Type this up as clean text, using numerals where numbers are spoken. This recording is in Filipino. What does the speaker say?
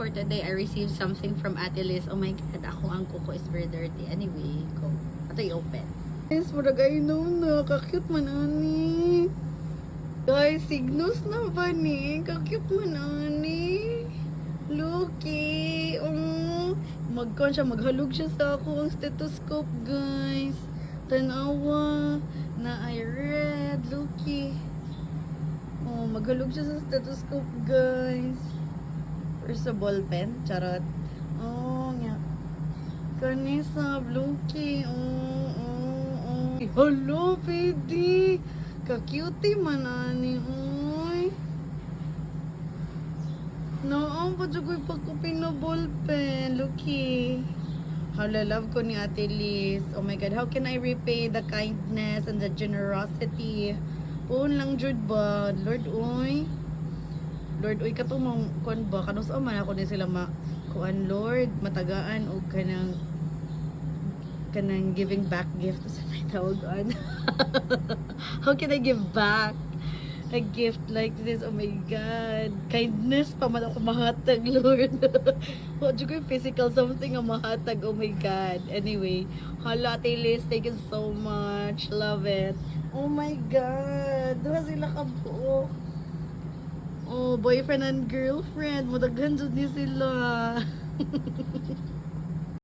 for today. I received something from Ate Liz. Oh my God, ako ang kuko is very dirty. Anyway, go. Ito i-open. Guys, maragay na. Kakute man ani. Guys, signos na ba ni? Kakute man ani. Lucky. Oh. Magkon siya, maghalog siya sa ako ang stethoscope, guys. Tanawa. Na I read. Lucky. Oh, maghalog siya sa stethoscope, guys. Or sa ballpen. Charot. Oh, nga. Kanisa, Lucky. Hello, Pedi. Ka-cutie man ani. Uy. Noong pa dyan ko'y pagkupin na ballpen. Lucky. Hala, love ko ni Ate Liz. Oh my God, how can I repay the kindness and the generosity? Puon lang jud ba? Lord, uy. Lord, uy, katong kuan ba? Kanus man ako ni sila kuan, Lord. Matagaan o kanang giving back gift sa may tawag on. How can I give back a gift like this? Oh my God. Kindness pa man ako mahatag, Lord. What do you physical something ang mahatag? Oh my God. Anyway, hala, Ate Liz, thank you so much. Love it. Oh my God. Diba sila kabuo? Oh, boyfriend and girlfriend. Madaghan dyan niya sila.